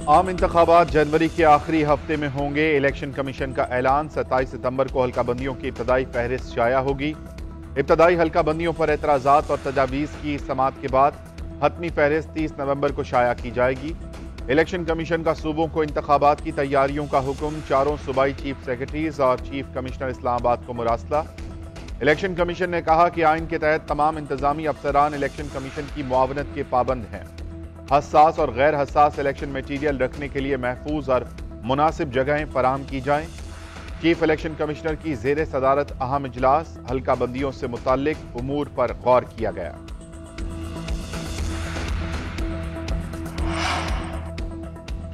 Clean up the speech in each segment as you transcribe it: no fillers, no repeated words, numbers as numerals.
आम इंतखाबात जनवरी के आखिरी हफ्ते में होंगे। इलेक्शन कमीशन का ऐलान। 27 सितंबर को हल्का बंदियों की इब्तदाई फहरिस्त शाया होगी। इब्तदाई हल्का बंदियों पर एतराज़ात और तजावीज़ की समाअत के बाद हतमी फहरिस्त 30 नवंबर को शाया की जाएगी। इलेक्शन कमीशन का सूबों को इंतखाबात की तैयारियों का हुक्म। चारों सूबाई चीफ सेक्रेटरीज और चीफ कमिश्नर इस्लामाबाद को मुरासला। इलेक्शन कमीशन ने कहा कि आइन के तहत तमाम इंतजामी अफसरान इलेक्शन कमीशन की मुआवनत के पाबंद हैं। हसास और गैर हसास इलेक्शन मटीरियल रखने के लिए महफूज और मुनासिब जगहें फराहम की जाएं। चीफ इलेक्शन कमिश्नर की ज़ेर सदारत अहम इजलास। हल्का बंदियों से मुताल्लिक उमूर पर गौर किया गया।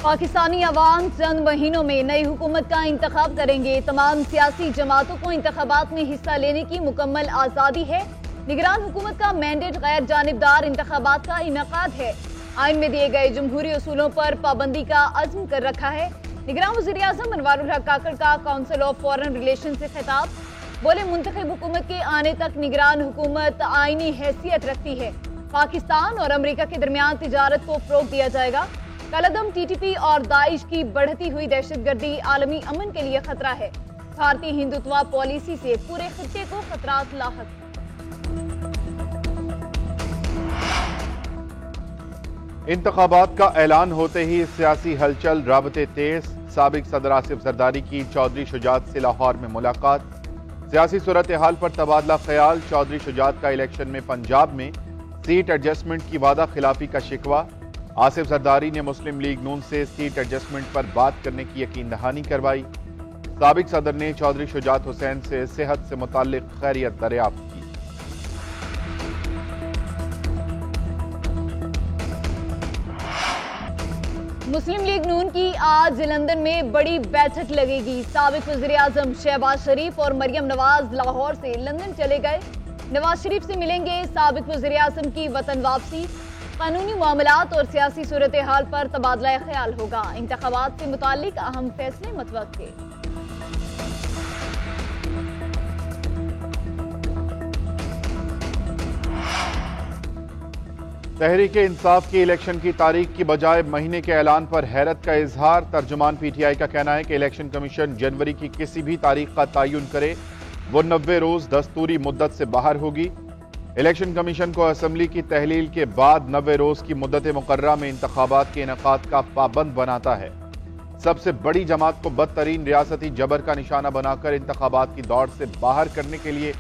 पाकिस्तानी अवाम चंद महीनों में नई हुकूमत का इंतखाब करेंगे। तमाम सियासी जमातों को इंतखाबात में हिस्सा लेने की मुकम्मल आज़ादी है। निगरान हुकूमत का मैंडेट गैर जानिबदार इंतखाबात का इनेकाद है। आइन में दिए गए जमहूरी उसूलों पर पाबंदी का अज़्म कर रखा है। निगरान वज़ीर आज़म अनवारुल हक काकड़ का काउंसिल ऑफ फॉरेन रिलेशन से खिताब। बोले, मुंतखब हुकूमत के आने तक निगरान हुकूमत आईनी हैसियत रखती है। पाकिस्तान और अमरीका के दरमियान तिजारत को फ़रोग़ दिया जाएगा। कलअदम TTP और दाइश की बढ़ती हुई दहशतगर्दी आलमी अमन के लिए खतरा है। भारतीय हिंदुत्व पॉलिसी से पूरे खित्ते को खतरात लाहक। इंतखाबात का ऐलान होते ही सियासी हलचल, राबते तेज। साबिक सदर आसिफ जरदारी की चौधरी शुजात से लाहौर में मुलाकात। सियासी सूरत हाल पर तबादला ख्याल। चौधरी शुजात का इलेक्शन में पंजाब में सीट एडजस्टमेंट की वादा खिलाफी का शिकवा। आसिफ जरदारी ने मुस्लिम लीग नून से सीट एडजस्टमेंट पर बात करने की यकीन दहानी करवाई। साबिक सदर ने चौधरी शुजात हुसैन से सेहत से मुताल्लिक खैरियत दरियाफ्त की। मुस्लिम लीग नून की आज लंदन में बड़ी बैठक लगेगी। साबिक वज़ीर आज़म शहबाज शरीफ और मरियम नवाज लाहौर से लंदन चले गए। नवाज शरीफ से मिलेंगे। साबिक वज़ीर आज़म की वतन वापसी, कानूनी मामलात और सियासी सूरत हाल पर तबादला ख्याल होगा। इंतखाबात से मुताल्लिक अहम फैसले मुतवक्के। तहरीक इंसाफ की इलेक्शन की तारीख की बजाय महीने के ऐलान पर हैरत का इजहार। तर्जुमान PTI का कहना है कि इलेक्शन कमीशन जनवरी की किसी भी तारीख का तयन करे, वो 90 रोज दस्तूरी मुद्दत से बाहर होगी। इलेक्शन कमीशन को असम्बली की तहलील के बाद 90 रोज की मुद्दत मुकर्ररा में इंतखाबात के इनेकाद का पाबंद बनाता है। सबसे बड़ी जमात को बदतरीन रियासती जबर का निशाना बनाकर इंतखाबात की दौड़ से बाहर करने के लिए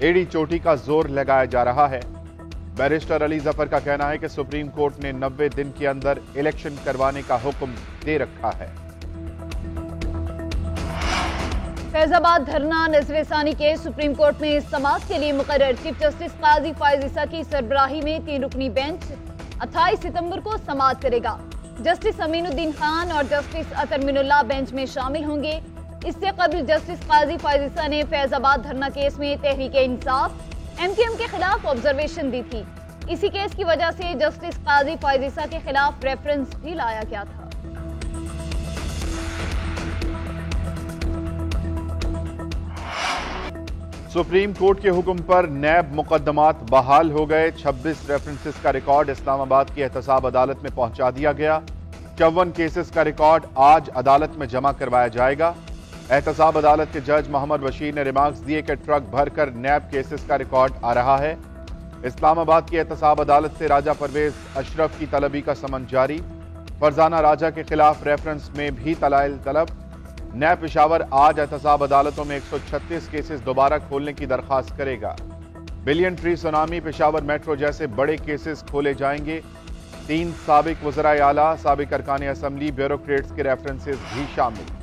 एड़ी चोटी का जोर लगाया जा रहा है। बैरिस्टर अली जफर का कहना है कि सुप्रीम कोर्ट ने 90 दिन के अंदर इलेक्शन करवाने का हुक्म दे रखा है। फैजाबाद धरना नज़र-ए-सानी के सुप्रीम कोर्ट में समाअत के लिए मुकर्रर। चीफ जस्टिस काजी फायज ईसा की सरबराही में 3 रुकनी बेंच 28 सितंबर को समाअत करेगा। जस्टिस अमीनुद्दीन खान और जस्टिस अतर मिनुल्लाह बेंच में शामिल होंगे। इससे कबल जस्टिस काजी फायज ईसा ने फैजाबाद धरना केस में तहरीक इंसाफ MKM के खिलाफ ऑब्जर्वेशन दी थी। इसी केस की वजह से जस्टिस काजी फायज ईसा के खिलाफ रेफरेंस भी लाया गया था। सुप्रीम कोर्ट के हुक्म पर नैब मुकदमात बहाल हो गए। 26 रेफरेंसेस का रिकॉर्ड इस्लामाबाद की एहतसाब अदालत में पहुंचा दिया गया। 54 केसेस का रिकॉर्ड आज अदालत में जमा करवाया जाएगा। एहतसाब अदालत के जज मोहम्मद बशीर ने रिमार्क्स दिए कि ट्रक भरकर नैब केसेस का रिकॉर्ड आ रहा है। इस्लामाबाद की एहतसाब अदालत से राजा परवेज अशरफ की तलबी का समन जारी। फरजाना राजा के खिलाफ रेफरेंस में भी दलाइल तलब। नैब पेशावर आज एहतसाब अदालतों में 136 केसेस दोबारा खोलने की दरख्वास्त करेगा। Billion tree tsunami, Peshawar metro जैसे बड़े केसेस खोले जाएंगे। 3 साबिक वज़राए आला, साबिक अरकान असम्बली, ब्यूरोक्रेट्स के रेफरेंसेस भी शामिल।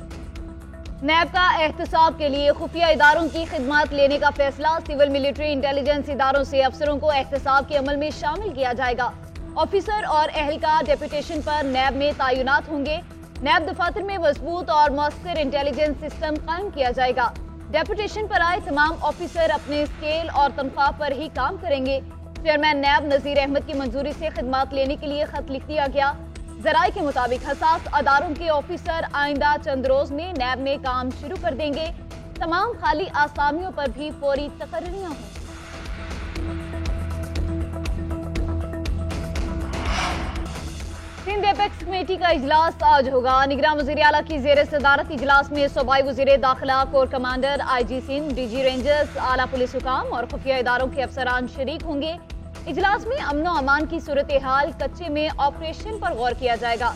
नैब का एहतसाब के लिए खुफिया इदारों की खिदमत लेने का फैसला। सिविल मिलिट्री इंटेलिजेंस इदारों से अफसरों को एहतसाब के अमल में शामिल किया जाएगा। ऑफिसर और एहलकार डेपुटेशन पर नैब में तैनात होंगे। नैब दफातर में मजबूत और मौसर इंटेलिजेंस सिस्टम कायम किया जाएगा। डेपुटेशन पर आए तमाम ऑफिसर अपने स्केल और तनख्वाह पर ही काम करेंगे। चेयरमैन नैब नजीर अहमद की मंजूरी से खिदमत लेने के लिए खत लिख दिया गया। जराये के मुताबिक हसास अदारों के ऑफिसर आइंदा चंद रोज में नैब में काम शुरू कर देंगे। तमाम खाली आसामियों पर भी फौरी तकर्रियां होंगी। सिंध एपेक्स कमेटी का इजलास आज होगा। निगरान वज़ीर आला की ज़ेर सदारत इजलास में सूबाई वज़ीर दाखिला, corps commander, IG Sindh, DG Rangers, आला पुलिस हुकाम और खुफिया इदारों के अफसरान शरीक होंगे। इजलास में अमन व अमान की सूरत हाल, कच्चे में ऑपरेशन पर गौर किया जाएगा।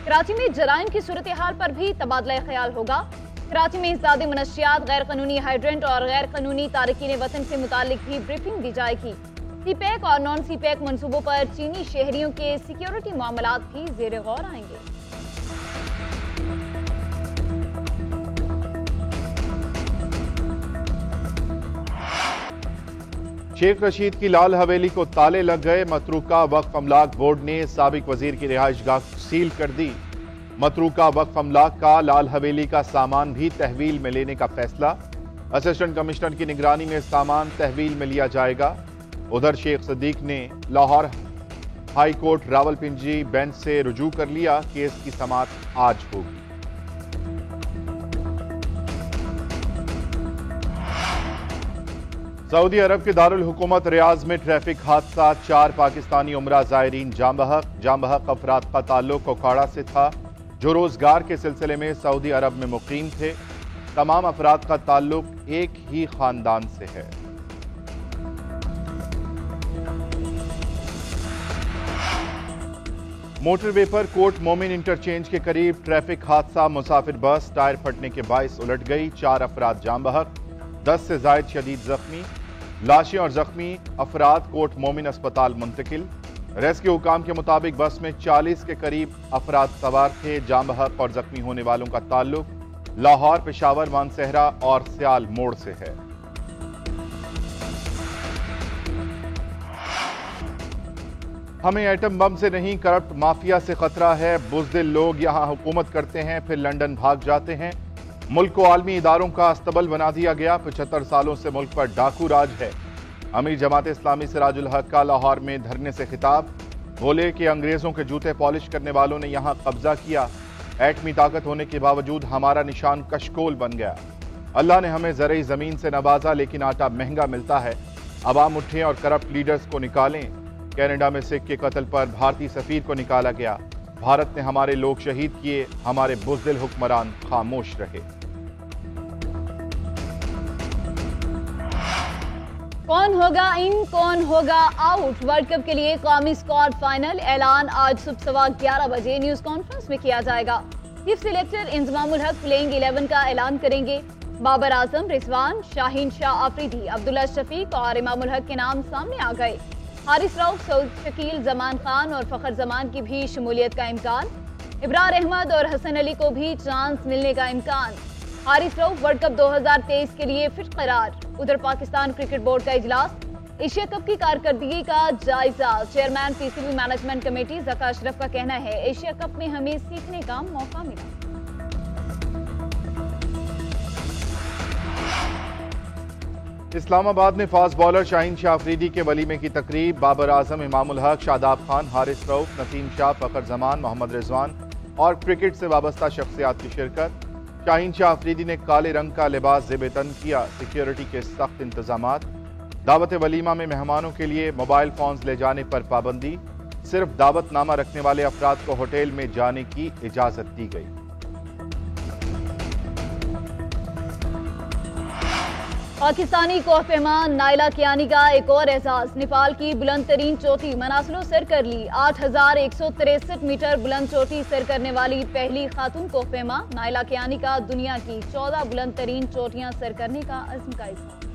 कराची में जराइम की सूरत हाल पर भी तबादला ख्याल होगा। कराची में इंसदाद मनशियात, गैर कानूनी हाइड्रेंट और गैर कानूनी तारकीन वतन से मुतालिक भी ब्रीफिंग दी जाएगी। सीपैक और नॉन सीपैक मंसूबों पर चीनी शहरियों के सिक्योरिटी मामलात भी ज़ेर गौर आएंगे। शेख रशीद की लाल हवेली को ताले लग गए। मतरूका वक्फ अमलाक बोर्ड ने साबिक वजीर की रिहाइशगाह सील कर दी। मतरूका वक्फ अमलाक का लाल हवेली का सामान भी तहवील में लेने का फैसला। असिस्टेंट कमिश्नर की निगरानी में सामान तहवील में लिया जाएगा। उधर शेख सदीक ने Lahore high court Rawalpindi bench से रुजू कर लिया। केस की समाअत आज होगी। सऊदी अरब के दारुल हुकूमत रियाज में ट्रैफिक हादसा, 4 पाकिस्तानी उमरा ज़ायरीन जाम बहक अफराद का ताल्लुक कोकाड़ा से था, जो रोजगार के सिलसिले में सऊदी अरब में मुकीम थे। तमाम अफराद का ताल्लुक एक ही खानदान से है। मोटरवे पर कोट मोमिन इंटरचेंज के करीब ट्रैफिक हादसा, मुसाफिर बस टायर फटने के बाइस उलट गई। 4 अफराद जाम बहक, 10 से जायद शदीद जख्मी। लाशें और जख्मी अफराद कोट मोमिन अस्पताल मुंतकिल। रेस्क्यू हुकाम के मुताबिक बस में 40 के करीब अफराद सवार थे। जाम बहक और जख्मी होने वालों का ताल्लुक लाहौर, पेशावर, मानसहरा और सियाल मोड़ से है। हमें एटम बम से नहीं, करप्ट माफिया से खतरा है। बुज़दिल लोग यहां हुकूमत करते हैं, फिर लंदन भाग जाते हैं। मुल्क को आलमी इदारों का अस्तबल बना दिया गया। 75 सालों से मुल्क पर डाकू राज है। अमीर जमात इस्लामी सिराजुल हक का लाहौर में धरने से खिताब। बोले कि अंग्रेजों के जूते पॉलिश करने वालों ने यहां कब्जा किया। एटमी ताकत होने के बावजूद हमारा निशान कशकोल बन गया। अल्लाह ने हमें ज़रई ज़मीन से नवाजा, लेकिन आटा महंगा मिलता है। अवाम उठें और करप्ट लीडर्स को निकालें। कनाडा में सिख के कत्ल पर भारतीय सफीर को निकाला गया। भारत ने हमारे लोग शहीद किए, हमारे बुज़दिल हुक्मरान खामोश रहे। कौन होगा इन, कौन होगा आउट? वर्ल्ड कप के लिए कौमी स्क्वाड फाइनल ऐलान आज सुबह 11:15 बजे न्यूज कॉन्फ्रेंस में किया जाएगा। चीफ सिलेक्टर इंजमामुल हक प्लेइंग 11 का ऐलान करेंगे। बाबर आजम, रिजवान, शाहीन शाह आफरीदी, अब्दुल्ला शफीक और इमामुल हक के नाम सामने आ गए। हारिस रऊफ, सऊद शकील, जमान खान और फखर जमान की भी शमूलियत का इम्कान। इब्रार अहमद और हसन अली को भी चांस मिलने का इम्कान। हारिस रऊफ वर्ल्ड कप 2023 के लिए फिट करार। उधर पाकिस्तान क्रिकेट बोर्ड का इजलास, एशिया कप की कारकर्दगी का जायजा। Chairman PCB management committee Zaka Ashraf का कहना है, एशिया कप में हमें सीखने का मौका मिला। इस्लामाबाद में फास्ट बॉलर शाहीन शाह आफरीदी के वलीमे की तकरीब। बाबर आजम, इमामुल हक, शादाब खान, हारिस रऊफ, नसीम शाह, फखर जमान, मोहम्मद रिजवान और क्रिकेट से वाबस्ता शख्सियात की शिरकत। शाहीन शाह आफरीदी ने काले रंग का लिबास ज़ेब-ए-तन किया। सिक्योरिटी के सख्त इंतजामात। दावत वलीमा में मेहमानों के लिए मोबाइल फोन्स ले जाने पर पाबंदी। सिर्फ दावतनामा रखने वाले अफराद को होटल में जाने की इजाजत दी गई। पाकिस्तानी कोहपेमान नाइला कियानी का एक और एहसास। नेपाल की बुलंद तरीन चोटी मनासलो सर कर ली। 8,163 मीटर बुलंद चोटी सर करने वाली पहली खातून कोहपेमा नाइला कियानी का दुनिया की 14 बुलंद तरीन चोटियां सर करने का अज़्म का इज़हार।